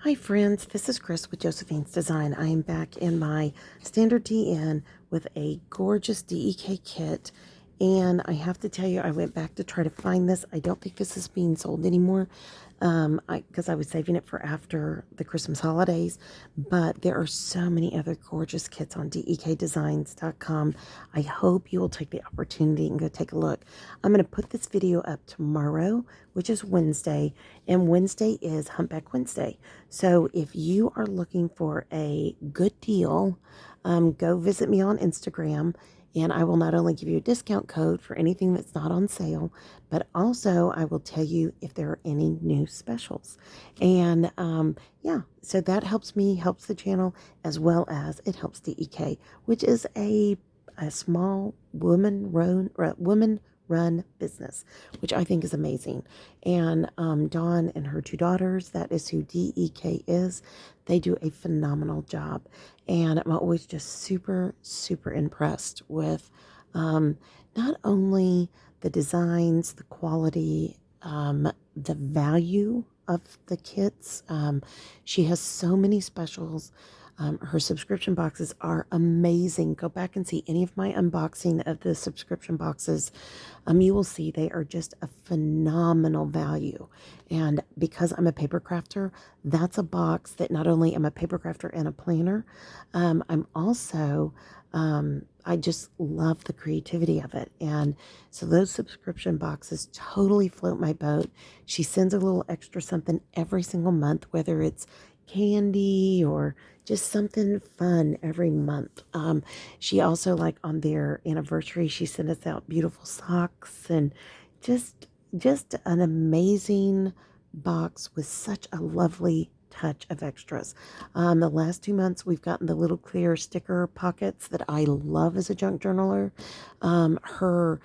Hi friends, this is Chris with Josephine's Design. I am back in my Standard TN with a gorgeous DEK kit, and I have to tell you, I went back to try to find this. I don't think this is being sold anymore because I was saving it for after the Christmas holidays, but there are so many other gorgeous kits on dekdesigns.com. I hope you will take the opportunity and go take a look. I'm going to put this video up tomorrow, which is Wednesday, and Wednesday is Humpback Wednesday. So if you are looking for a good deal, go visit me on Instagram, and I will not only give you a discount code for anything that's not on sale, but also I will tell you if there are any new specials. And yeah, so that helps me, helps the channel, as well as it helps DEK, which is a small woman-run business, which I think is amazing. And Dawn and her two daughters, that is who DEK is. They do a phenomenal job. And I'm always just super, super impressed with not only the designs, the quality, the value of the kits. She has so many specials. Her subscription boxes are amazing. Go back and see any of my unboxing of the subscription boxes. You will see they are just a phenomenal value. And because I'm a paper crafter, that's a box that not only am a paper crafter and a planner, I'm also, I just love the creativity of it. And so those subscription boxes totally float my boat. She sends a little extra something every single month, whether it's candy or just something fun every month. She also, like on their anniversary, she sent us out beautiful socks and just just an amazing box with such a lovely touch of extras. The last 2 months we've gotten the little clear sticker pockets that I love as a junk journaler. Her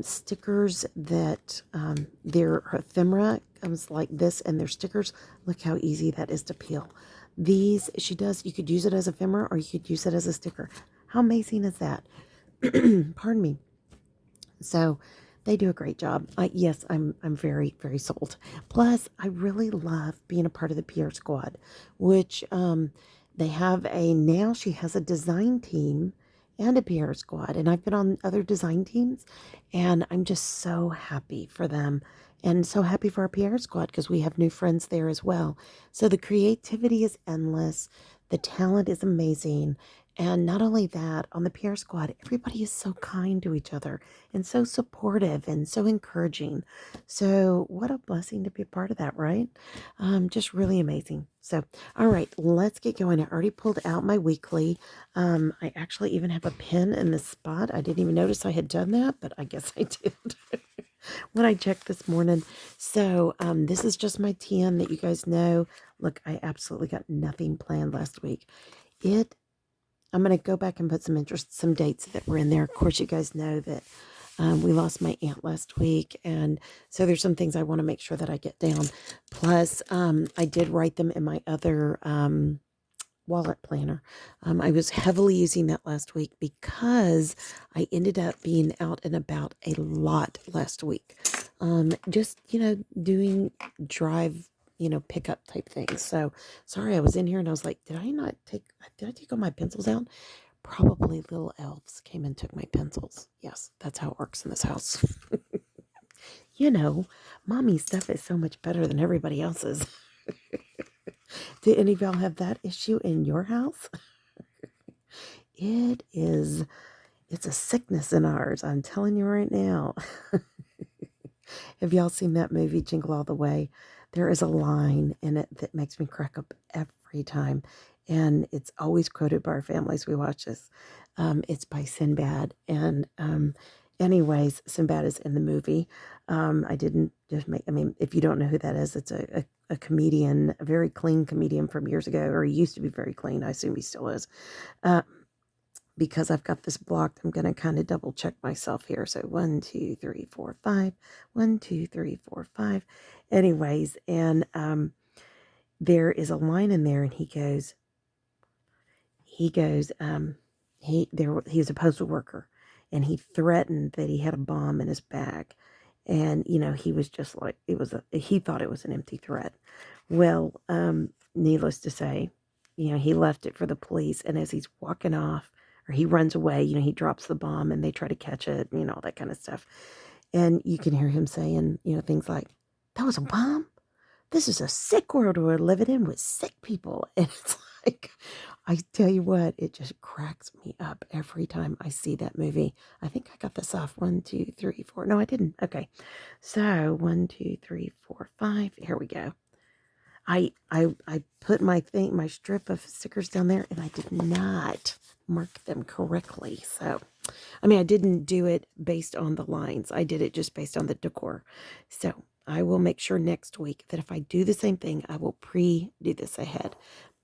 stickers that her ephemera comes like this, and their stickers, look how easy that is to peel. These she does, you could use it as ephemera or you could use it as a sticker. How amazing is that? Pardon me. So they do a great job. Yes, I'm very, very sold. Plus, I really love being a part of the PR squad, which they have now she has a design team and a PR squad. And I've been on other design teams, and I'm just so happy for them and so happy for our PR squad because we have new friends there as well. So the creativity is endless. The talent is amazing. And not only that, on the PR squad, everybody is so kind to each other and so supportive and so encouraging. So what a blessing to be a part of that, right? Just really amazing. So, all right, let's get going. I already pulled out my weekly. I actually even have a pin in this spot. I didn't even notice I had done that, but I guess I did when I checked this morning. So this is just my TN that you guys know. Look, I absolutely got nothing planned last week. I'm going to go back and put some dates that were in there. Of course, you guys know that we lost my aunt last week, and so there's some things I want to make sure that I get down. Plus, I did write them in my other wallet planner. I was heavily using that last week because I ended up being out and about a lot last week. Just, doing drive, pickup type things. So sorry, I was in here and I was like, did I take all my pencils out? Probably little elves came and took my pencils. Yes, that's how it works in this house. you know, Mommy's stuff is so much better than everybody else's. Do any of y'all have that issue in your house? It is, it's a sickness in ours. I'm telling you right now. Have y'all seen that movie, Jingle All the Way? There is a line in it that makes me crack up every time. And it's always quoted by our families we watch this. It's by Sinbad. And anyways, Sinbad is in the movie. I didn't just make, I mean, if you don't know who that is, it's a comedian, a very clean comedian from years ago, or he used to be very clean. I assume he still is. Because I've got this blocked, I'm going to kind of double check myself here. So 1, 2, 3, 4, 5. 1, 2, 3, 4, 5. Anyways, and there is a line in there, and he goes, he's a postal worker, and he threatened that he had a bomb in his bag. And, he was just like, he thought it was an empty threat. Well, needless to say, he left it for the police. And as he's walking off, or he runs away, he drops the bomb and they try to catch it, all that kind of stuff. And you can hear him saying, things like, that was a bomb? This is a sick world we're living in with sick people. And it's like, I tell you what, it just cracks me up every time I see that movie. I think I got this off 1, 2, 3, 4. No, I didn't. Okay. So 1, 2, 3, 4, 5. Here we go. I put my strip of stickers down there and I did not mark them correctly. So, I didn't do it based on the lines. I did it just based on the decor. So I will make sure next week that if I do the same thing, I will do this ahead.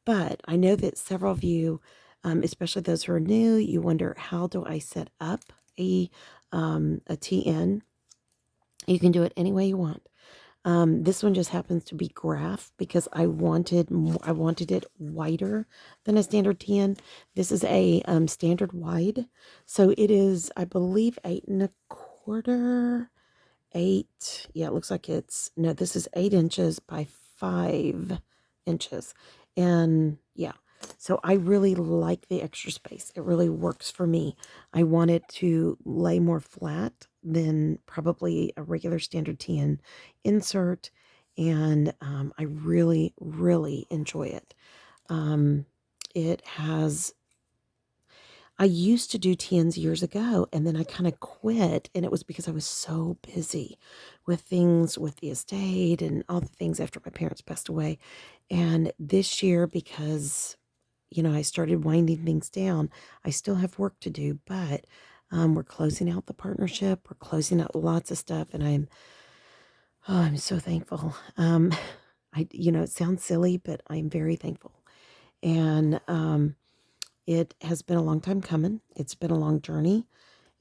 But I know that several of you, especially those who are new, you wonder, how do I set up a TN? You can do it any way you want. This one just happens to be graph because I wanted it wider than a standard 10. This is a standard wide, so it is, I believe, 8 1/4, 8. Yeah, it looks like no, this is 8 inches by 5 inches, and yeah. So I really like the extra space. It really works for me. I want it to lay more flat than probably a regular standard 10 insert. And I really, really enjoy it. It has, I used to do TNs years ago, and then I kind of quit, and it was because I was so busy with things with the estate and all the things after my parents passed away. And this year, because I started winding things down. I still have work to do, but we're closing out the partnership. We're closing out lots of stuff, and I'm so thankful. It sounds silly, but I'm very thankful. And it has been a long time coming. It's been a long journey,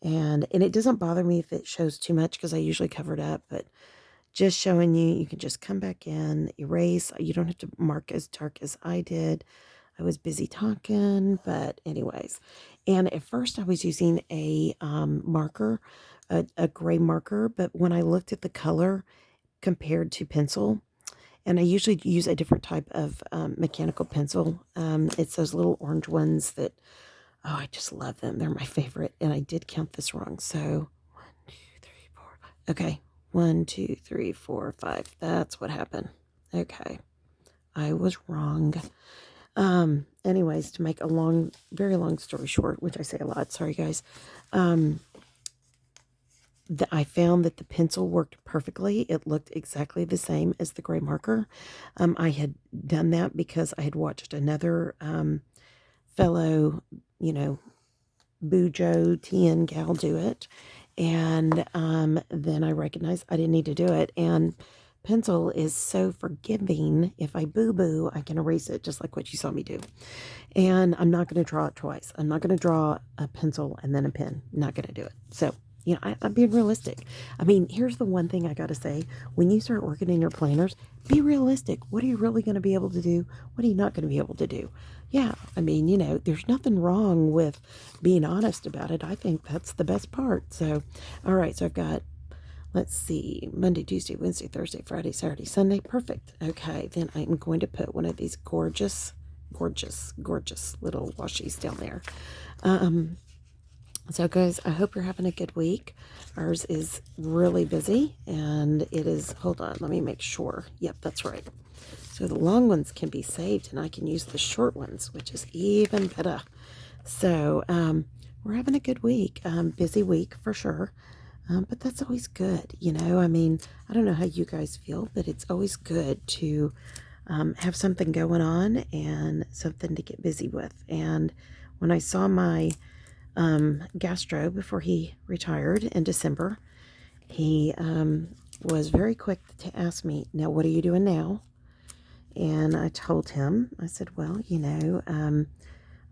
and it doesn't bother me if it shows too much because I usually cover it up, but just showing you, you can just come back in, erase. You don't have to mark as dark as I did. I was busy talking, but anyways. And at first I was using a marker, a gray marker, but when I looked at the color compared to pencil, and I usually use a different type of mechanical pencil. It's those little orange ones that, oh, I just love them. They're my favorite. And I did count this wrong. So 1, 2, 3, 4. Okay. 1, 2, 3, 4, 5. That's what happened. Okay. I was wrong. Anyways, to make a very long story short, which I say a lot, sorry guys, I found that the pencil worked perfectly. It looked exactly the same as the gray marker. I had done that because I had watched another fellow, Bujo TN gal do it. And then I recognized I didn't need to do it. And pencil is so forgiving. If I boo-boo, I can erase it just like what you saw me do. And I'm not going to draw it twice. I'm not going to draw a pencil and then a pen. Not going to do it. So, I'm being realistic. Here's the one thing I got to say. When you start working in your planners, be realistic. What are you really going to be able to do? What are you not going to be able to do? Yeah, there's nothing wrong with being honest about it. I think that's the best part. So, all right. So I've got, let's see, Monday, Tuesday, Wednesday, Thursday, Friday, Saturday, Sunday. Perfect. Okay. Then I'm going to put one of these gorgeous little washies down there. So guys, I hope you're having a good week. Ours is really busy, and it is, hold on, let me make sure. Yep, that's right. So the long ones can be saved, and I can use the short ones, which is even better. So we're having a good week. Busy week for sure. But that's always good, I don't know how you guys feel, but it's always good to have something going on and something to get busy with. And when I saw my gastro before he retired in December, he was very quick to ask me, now what are you doing now? And I told him, I said, well,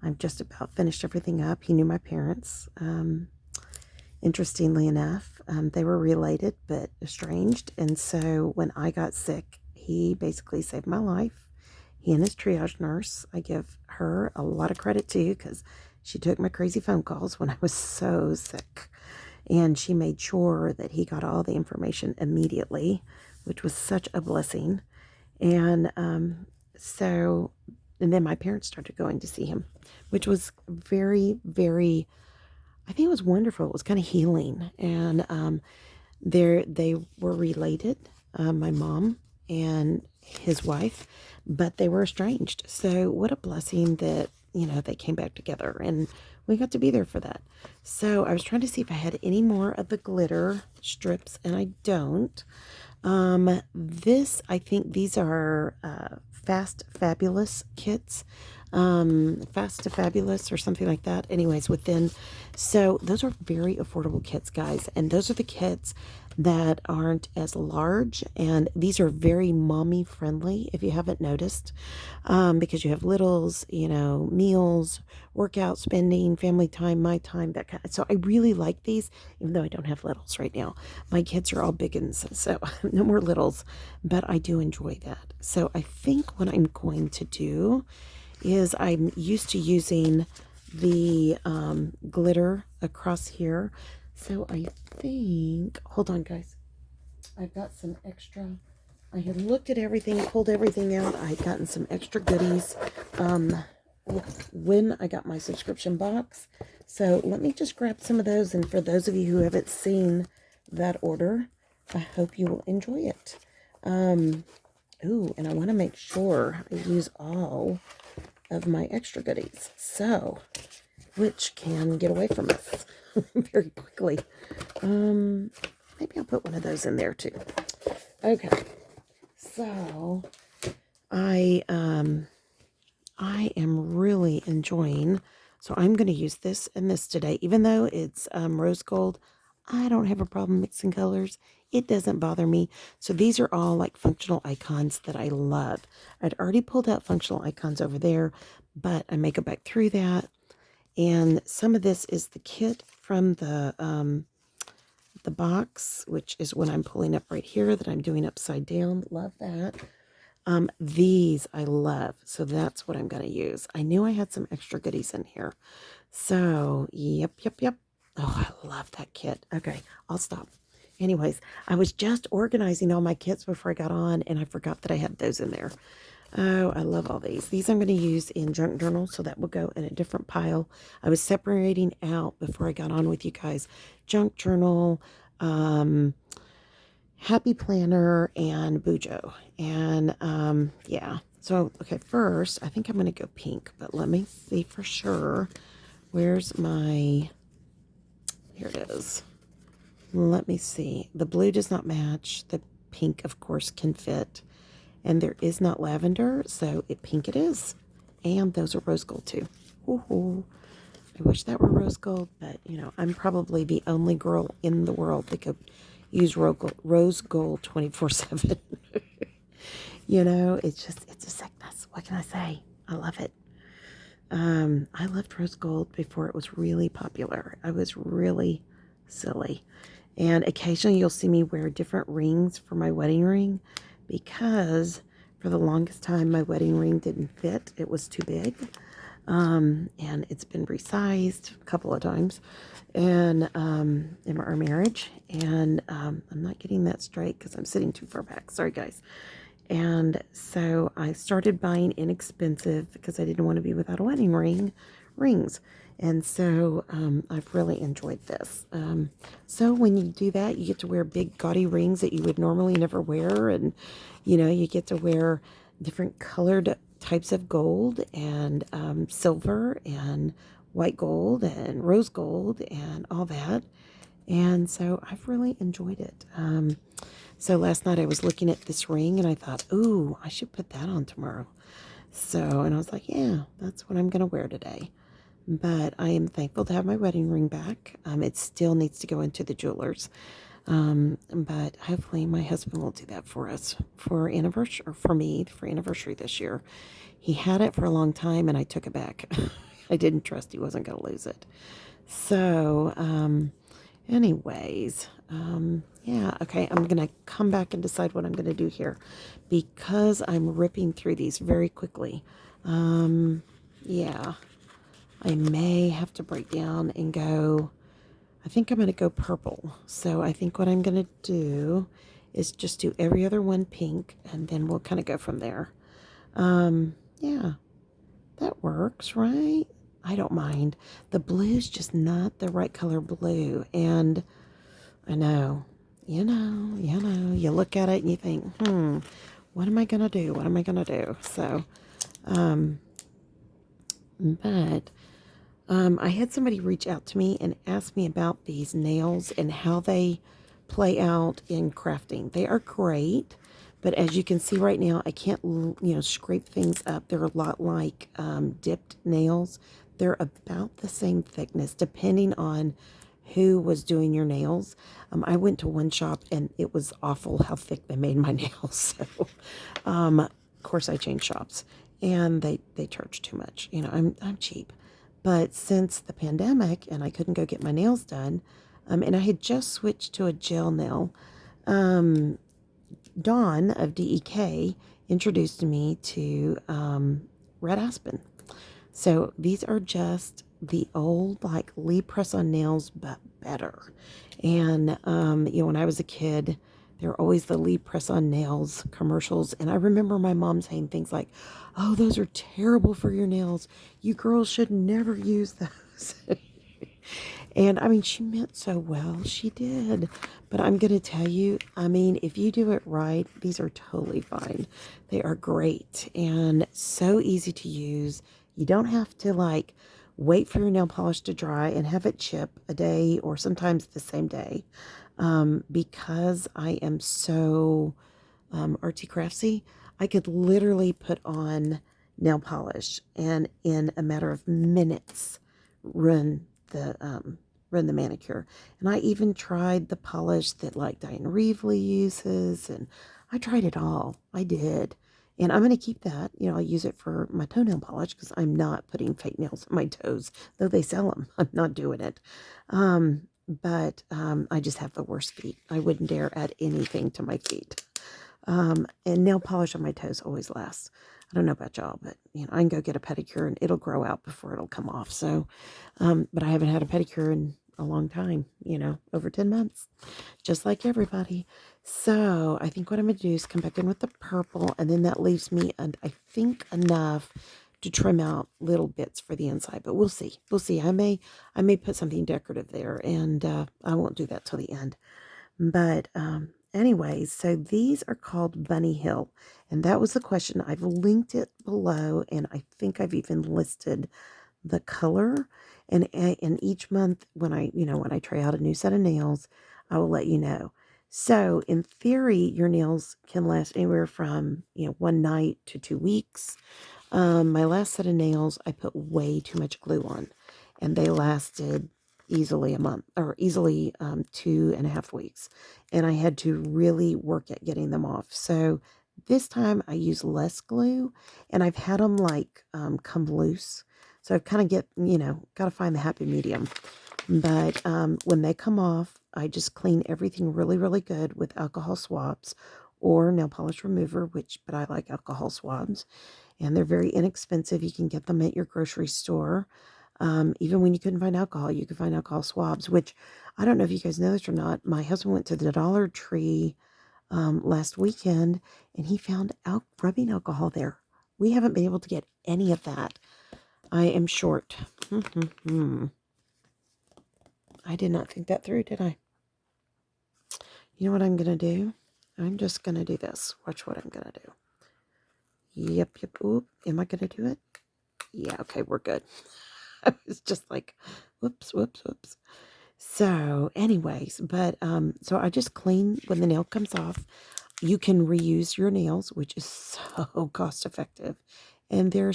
I've just about finished everything up. He knew my parents. Interestingly enough, they were related but estranged. And so when I got sick, he basically saved my life. He and his triage nurse, I give her a lot of credit too, because she took my crazy phone calls when I was so sick. And she made sure that he got all the information immediately, which was such a blessing. And so, and then my parents started going to see him, which was very, very, I think it was wonderful. It was kind of healing. And they were related, my mom and his wife, but they were estranged. So what a blessing that, they came back together and we got to be there for that. So I was trying to see if I had any more of the glitter strips, and I don't. I think these are Fast Fabulous kits. Fast to Fabulous or something like that. Anyways, so those are very affordable kits, guys. And those are the kits that aren't as large. And these are very mommy friendly, if you haven't noticed, because you have littles, meals, workout spending, family time, my time, that kind of. So I really like these, even though I don't have littles right now. My kids are all biggins, so no more littles, but I do enjoy that. So I think what I'm going to do is I'm used to using the glitter across here. So I think, hold on guys, I've got some extra. I had looked at everything, pulled everything out. I had gotten some extra goodies when I got my subscription box. So let me just grab some of those. And for those of you who haven't seen that order, I hope you will enjoy it. Ooh, and I want to make sure I use all of my extra goodies, so which can get away from us very quickly. Maybe I'll put one of those in there too. Okay, so I am really enjoying. So I'm going to use this and this today, even though it's rose gold. I don't have a problem mixing colors. It doesn't bother me. So these are all like functional icons that I love. I'd already pulled out functional icons over there, but I may go back through that. And some of this is the kit from the box, which is what I'm pulling up right here that I'm doing upside down. Love that. These I love. So that's what I'm going to use. I knew I had some extra goodies in here. So, yep. Oh, I love that kit. Okay, I'll stop. Anyways, I was just organizing all my kits before I got on, and I forgot that I had those in there. Oh, I love all these. These I'm going to use in junk journal, so that will go in a different pile. I was separating out before I got on with you guys. Junk journal, Happy Planner, and Bujo. And yeah. So, okay, first, I think I'm going to go pink, but let me see for sure. Where's my... Here it is. Let me see. The blue does not match. The pink, of course, can fit. And there is not lavender, so pink it is. And those are rose gold, too. Ooh, I wish that were rose gold, but, I'm probably the only girl in the world that could use rose gold 24/7. It's a sickness. What can I say? I love it. I loved rose gold before it was really popular. I was really silly. And occasionally you'll see me wear different rings for my wedding ring, because for the longest time my wedding ring didn't fit. It was too big. And it's been resized a couple of times and in our marriage. And I'm not getting that straight because I'm sitting too far back. Sorry, guys. And so I started buying inexpensive because I didn't want to be without a wedding rings. And so I've really enjoyed this. So when you do that, you get to wear big gaudy rings that you would normally never wear. And, you get to wear different colored types of gold and silver and white gold and rose gold and all that. And so I've really enjoyed it. So last night I was looking at this ring and I thought, ooh, I should put that on tomorrow. And I was like, yeah, that's what I'm going to wear today. But I am thankful to have my wedding ring back. It still needs to go into the jewelers. But hopefully my husband will do that for us for anniversary, or for me for anniversary this year. He had it for a long time and I took it back. I didn't trust he wasn't going to lose it. So, anyways, yeah, okay, I'm going to come back and decide what I'm going to do here because I'm ripping through these very quickly. Yeah, I may have to break down and go, I think I'm going to go purple. So I think what I'm going to do is just do every other one pink, and then we'll kind of go from there. Yeah, that works, right? I don't mind. The blue's just not the right color blue. And I know, you look at it and you think, what am I going to do? What am I going to do? So, um, but I had somebody reach out to me and ask me about these nails and how they play out in crafting. They are great, but as you can see right now, I can't, scrape things up. They're a lot like dipped nails. They're about the same thickness, depending on who was doing your nails. I went to one shop and it was awful how thick they made my nails. So, of course, I changed shops, and they charge too much. I'm cheap. But since the pandemic and I couldn't go get my nails done, and I had just switched to a gel nail, Dawn of DEK introduced me to red aspen. So these are just the old like Lee press-on nails, but better. And when I was a kid, there were always the Lee press-on nails commercials, and I remember my mom saying things like, "Oh, those are terrible for your nails. You girls should never use those." And I mean, she meant so well. She did. But I'm going to tell you, I mean, if you do it right, these are totally fine. They are great and so easy to use. You don't have to like wait for your nail polish to dry and have it chip a day or sometimes the same day. Because I am so artsy craftsy, I could literally put on nail polish and in a matter of minutes run the run the manicure. And I even tried the polish that like Diane Reevely uses, and I tried it all. I did. And I'm going to keep that. I'll use it for my toenail polish because I'm not putting fake nails on my toes, though they sell them. I'm not doing it. But I just have the worst feet. I wouldn't dare add anything to my feet. And nail polish on my toes always lasts. I don't know about y'all, but I can go get a pedicure and it'll grow out before it'll come off. So, but I haven't had a pedicure in a long time, over 10 months, just like everybody. So I think what I'm going to do is come back in with the purple, and then that leaves me, and I think enough to trim out little bits for the inside, but we'll see. We'll see. I may put something decorative there, and I won't do that till the end. But anyways, so these are called Bunny Hill. And that was the question. I've linked it below, and I think I've even listed the color. And each month when I try out a new set of nails, I will let you know. So in theory, your nails can last anywhere from, one night to 2 weeks. My last set of nails, I put way too much glue on, and they lasted easily a month, or easily 2.5 weeks. And I had to really work at getting them off. So this time I use less glue, and I've had them like come loose. So I've kind of got to find the happy medium. But when they come off, I just clean everything really, really good with alcohol swabs or nail polish remover, but I like alcohol swabs. And they're very inexpensive. You can get them at your grocery store. Even when you couldn't find alcohol, you could find alcohol swabs, which I don't know if you guys know this or not. My husband went to the Dollar Tree last weekend, and he found rubbing alcohol there. We haven't been able to get any of that. I am short. I did not think that through, did I? You know what I'm going to do? I'm just going to do this. Watch what I'm going to do. Yep. Oop. Am I going to do it? Yeah, okay, we're good. I was just like, whoops. So anyways, but so I just clean when the nail comes off. You can reuse your nails, which is so cost effective. And they're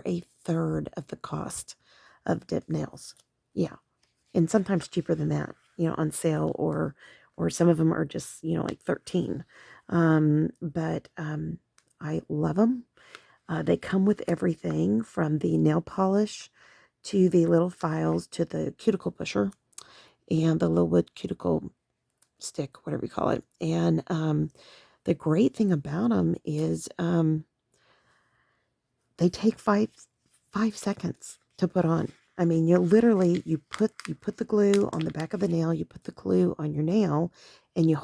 a third of the cost of dip nails. Yeah. And sometimes cheaper than that, on sale, or some of them are just, like 13. But I love them. They come with everything from the nail polish to the little files to the cuticle pusher and the little wood cuticle stick, whatever you call it. And the great thing about them is they take five seconds to put on. I mean, you put the glue on the back of the nail, you put the glue on your nail, and you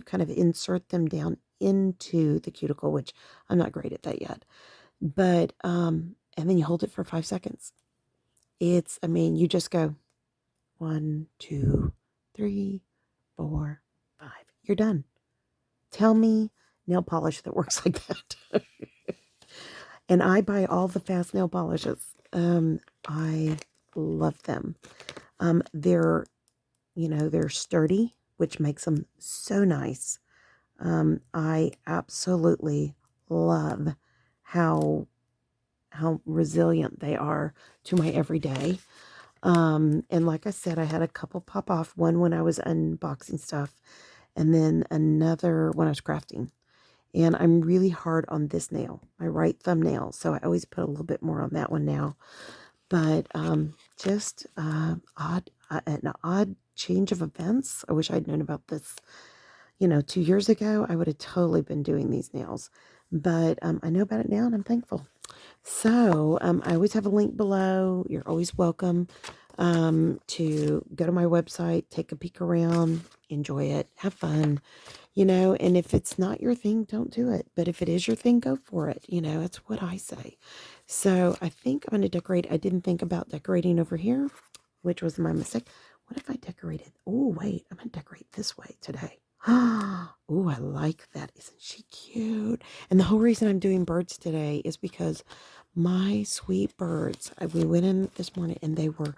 kind of insert them down into the cuticle, which I'm not great at that yet. But, and then you hold it for 5 seconds. I mean, you just go 1, 2, 3, 4, 5. You're done. Tell me nail polish that works like that. And I buy all the fast nail polishes. I love them. They're, they're sturdy, which makes them so nice. I absolutely love how resilient they are to my everyday. And like I said, I had a couple pop off. One when I was unboxing stuff, and then another when I was crafting. And I'm really hard on this nail, my right thumbnail. So I always put a little bit more on that one now. But just an odd change of events. I wish I'd known about this, 2 years ago. I would have totally been doing these nails. But I know about it now, and I'm thankful. So I always have a link below. You're always welcome to go to my website, take a peek around, enjoy it, have fun. And if it's not your thing, don't do it. But if it is your thing, go for it. That's what I say. So I think I'm going to decorate. I didn't think about decorating over here, which was my mistake. What if I decorated? Oh, wait, I'm going to decorate this way today. Oh, I like that. Isn't she cute? And the whole reason I'm doing birds today is because my sweet birds, we went in this morning and they were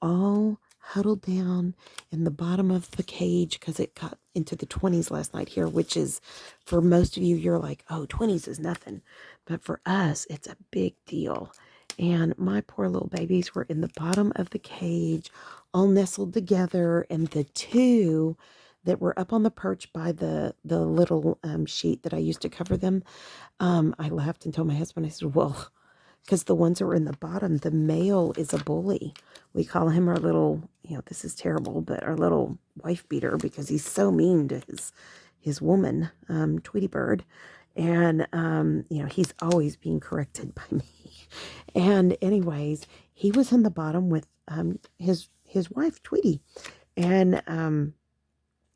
all huddled down in the bottom of the cage because it got into the 20s last night here, which is, for most of you, you're like, oh, 20s is nothing. But for us, it's a big deal. And my poor little babies were in the bottom of the cage, all nestled together. And the two that were up on the perch by the little sheet that I used to cover them, I laughed and told my husband, I said, well, because the ones that were in the bottom, the male is a bully. We call him our little, this is terrible, but our little wife beater, because he's so mean to his woman, Tweety Bird. And, he's always being corrected by me. And anyways, he was in the bottom with his wife, Tweety. And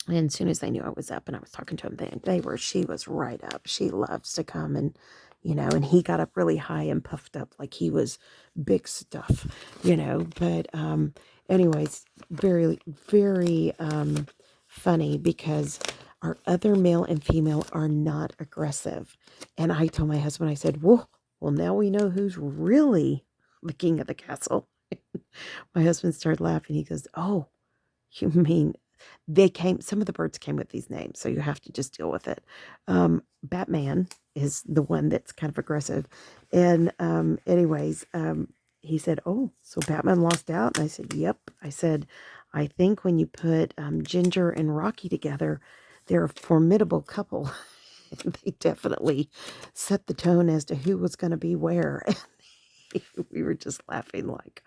as soon as they knew I was up and I was talking to them, she was right up. She loves to come and, and he got up really high and puffed up like he was big stuff, but, anyways, very, very, funny because our other male and female are not aggressive. And I told my husband, I said, well, now we know who's really the king of the castle. My husband started laughing. He goes, oh, you mean some of the birds came with these names, so you have to just deal with it. Batman is the one that's kind of aggressive. And anyways, he said, oh, so Batman lost out? And I said, yep. I said, I think when you put Ginger and Rocky together, they're a formidable couple. They definitely set the tone as to who was going to be where. We were just laughing like,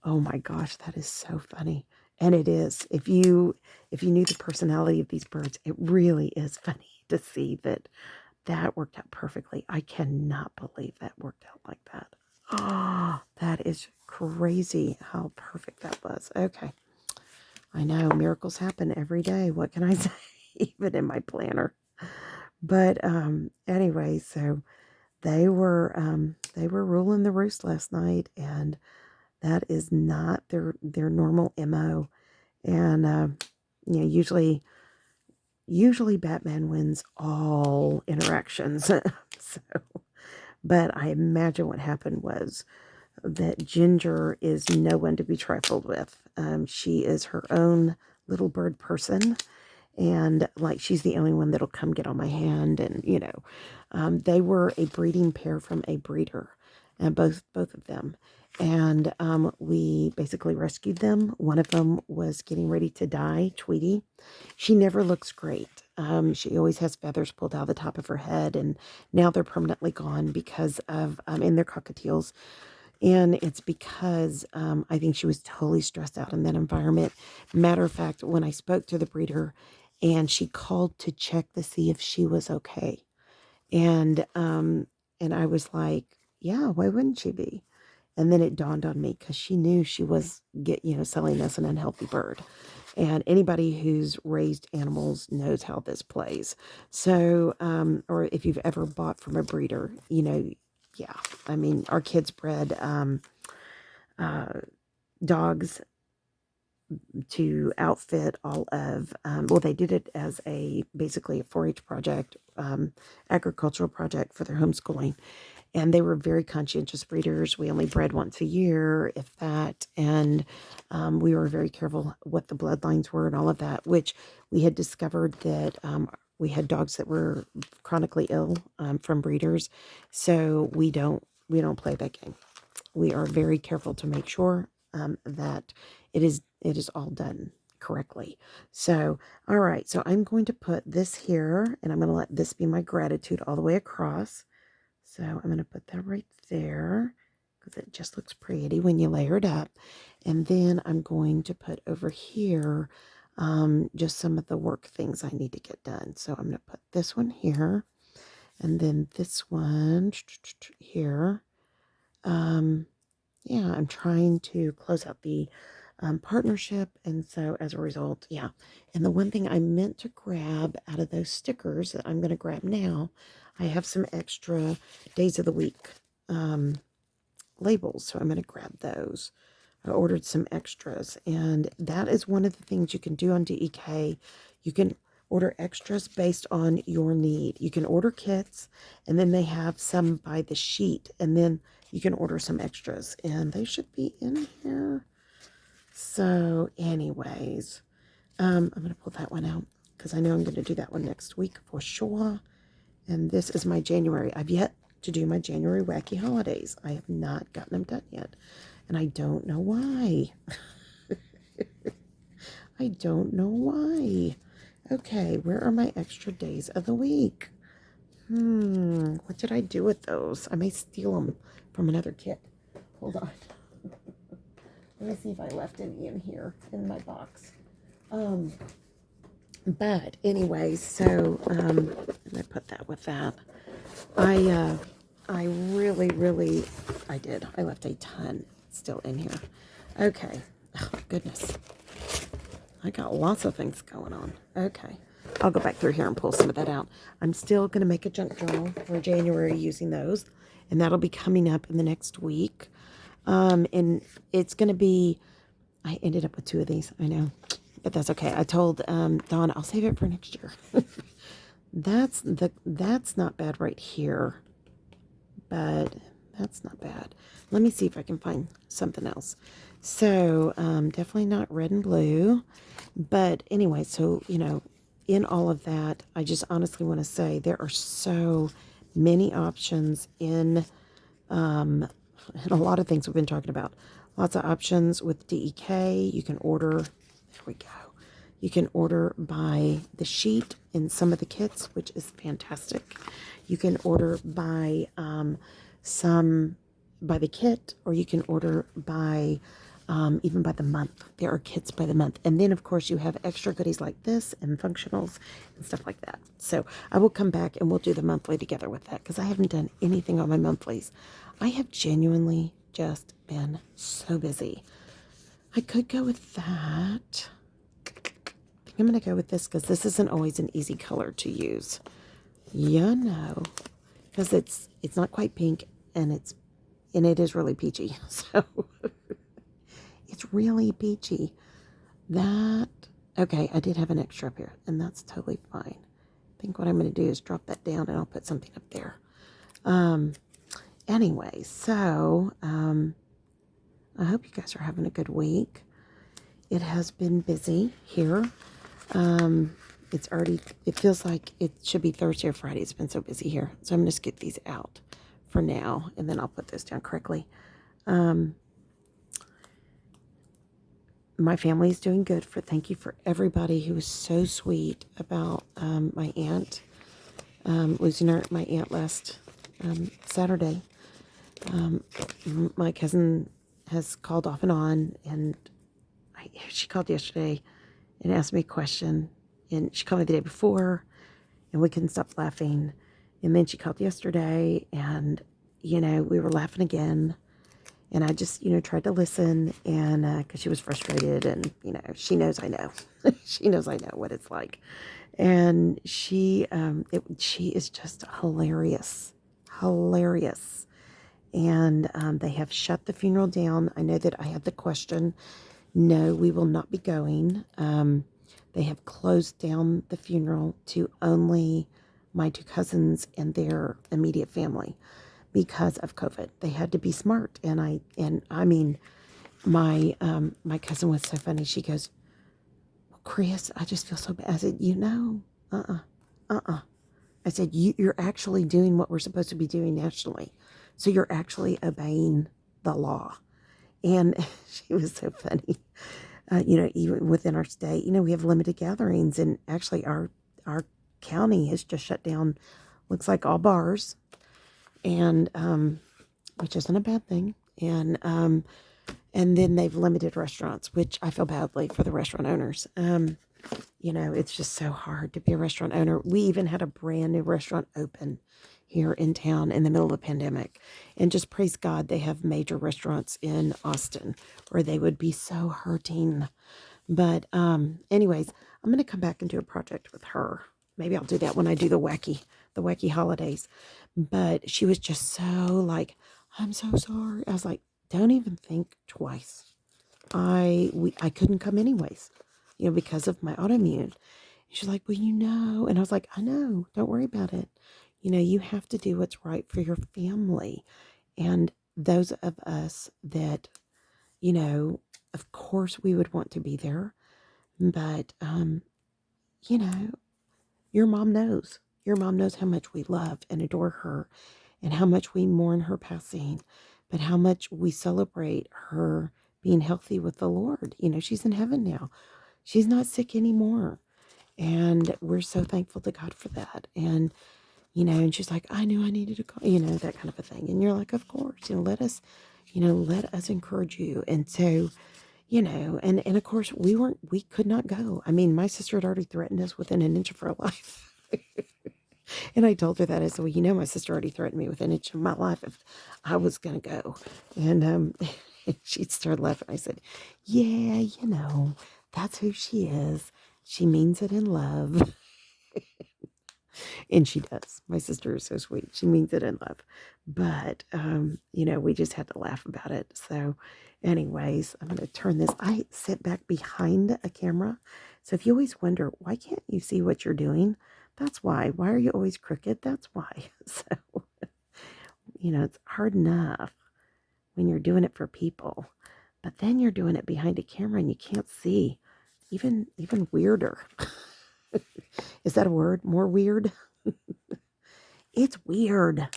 oh my gosh, that is so funny. And it is. If you knew the personality of these birds, it really is funny to see that worked out perfectly. I cannot believe that worked out like that. Oh, that is crazy how perfect that was. Okay. I know miracles happen every day. What can I say? Even in my planner. But anyway, so they were ruling the roost last night, and that is not their normal MO. And usually Batman wins all interactions. So, but I imagine what happened was that Ginger is no one to be trifled with. She is her own little bird person. And like, she's the only one that'll come get on my hand. And, they were a breeding pair from a breeder, and both of them. And we basically rescued them. One of them was getting ready to die, Tweety. She never looks great. She always has feathers pulled out of the top of her head, and now they're permanently gone because of, and they're cockatiels. And it's because I think she was totally stressed out in that environment. Matter of fact, when I spoke to the breeder, and she called to check to see if she was okay. And I was like, yeah, why wouldn't she be? And then it dawned on me, because she knew she was selling us an unhealthy bird. And anybody who's raised animals knows how this plays. So, or if you've ever bought from a breeder, yeah. I mean, our kids bred dogs to outfit all of, well, they did it as basically a 4-H project, agricultural project for their homeschooling. And they were very conscientious breeders. We only bred once a year, if that. And we were very careful what the bloodlines were and all of that, which we had discovered that we had dogs that were chronically ill from breeders. So we don't play that game. We are very careful to make sure that it is all done correctly. So, all right. So I'm going to put this here, and I'm going to let this be my gratitude all the way across. So I'm going to put that right there because it just looks pretty when you layer it up. And then I'm going to put over here just some of the work things I need to get done. So I'm going to put this one here, and then this one here. Yeah, I'm trying to close out the partnership. And so as a result, yeah. And the one thing I meant to grab out of those stickers that I'm going to grab now, I have some extra days of the week labels. So I'm going to grab those. I ordered some extras. And that is one of the things you can do on DEK. You can order extras based on your need. You can order kits, and then they have some by the sheet, and then you can order some extras, and they should be in here. So anyways, I'm going to pull that one out because I know I'm going to do that one next week for sure. And this is my January. I've yet to do my January wacky holidays. I have not gotten them done yet, and I don't know why. I don't know why. Okay, where are my extra days of the week? What did I do with those? I may steal them from another kit. Hold on. Let me see if I left any in here in my box. But anyways, so and I put that with that. I really I did. I left a ton still in here. Okay. Oh, goodness. I got lots of things going on. Okay. I'll go back through here and pull some of that out. I'm still going to make a junk journal for January using those. And that'll be coming up in the next week. And it's going to be, I ended up with 2 of these. I know. But that's okay. I told Dawn I'll save it for next year. That's not bad right here. But that's not bad. Let me see if I can find something else. So, definitely not red and blue. But anyway, so, in all of that, I just honestly want to say there are so many options in a lot of things we've been talking about. Lots of options with DEK. You can order, there we go. You can order by the sheet in some of the kits, which is fantastic. You can order by by the kit, or you can order by even by the month. There are kits by the month. And then, of course, you have extra goodies like this and functionals and stuff like that. So I will come back and we'll do the monthly together with that because I haven't done anything on my monthlies. I have genuinely just been so busy. I could go with that. I think I'm going to go with this because this isn't always an easy color to use. Yeah, no. Because it's not quite pink, and it is really peachy. So it's really peachy. Okay, I did have an extra up here, and that's totally fine. I think what I'm going to do is drop that down, and I'll put something up there. Anyway, so I hope you guys are having a good week. It has been busy here. It feels like it should be Thursday or Friday. It's been so busy here. So I'm going to skip these out for now, and then I'll put those down correctly. My family is doing good. Thank you for everybody who was so sweet about my aunt losing my aunt last Saturday. My cousin has called off and on, and she called yesterday and asked me a question, and she called me the day before, and we couldn't stop laughing. And then she called yesterday, and we were laughing again. And I just, tried to listen, and because she was frustrated, and, she knows I know. She knows I know what it's like. And she is just hilarious. Hilarious. And they have shut the funeral down. I know that I had the question. No, we will not be going. They have closed down the funeral to only my two cousins and their immediate family because of COVID. They had to be smart. I mean, my cousin was so funny. She goes, well, Chris, I just feel so bad. I said, uh-uh, uh-uh. I said, you're actually doing what we're supposed to be doing nationally. So you're actually obeying the law. And she was so funny. Even within our state, we have limited gatherings, and actually our county has just shut down, looks like all bars, and which isn't a bad thing. And then they've limited restaurants, which I feel badly for the restaurant owners. It's just so hard to be a restaurant owner. We even had a brand new restaurant open here in town in the middle of the pandemic. And just praise God, they have major restaurants in Austin, or they would be so hurting. But anyways, I'm going to come back and do a project with her. Maybe I'll do that when I do the wacky holidays. But she was just so like, I'm so sorry. I was like, don't even think twice. I couldn't come anyways, because of my autoimmune. She's like, well, and I was like, I know, don't worry about it. You have to do what's right for your family. And those of us that, of course we would want to be there, but, you know, your mom knows. Your mom knows how much we love and adore her, and how much we mourn her passing, but how much we celebrate her being healthy with the Lord. She's in heaven now. She's not sick anymore. And we're so thankful to God for that. And she's like, I knew I needed to call, that kind of a thing. And you're like, of course, let us encourage you. And so, and of course we could not go. I mean, my sister had already threatened us within an inch of her life. And I told her that. I said, well, my sister already threatened me with an inch of my life if I was going to go. And she started laughing. I said, yeah, that's who she is. She means it in love. And she does. My sister is so sweet. She means it in love. But, we just had to laugh about it. So anyways, I'm going to turn this. I sit back behind a camera. So if you always wonder, why can't you see what you're doing? That's why. Why are you always crooked? That's why. So, it's hard enough when you're doing it for people. But then you're doing it behind a camera and you can't see. Even weirder. Is that a word? More weird? It's weird.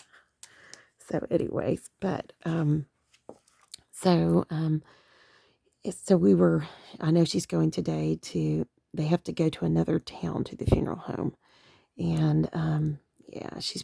So anyways, but so I know she's going today they have to go to another town to the funeral home. And yeah, she's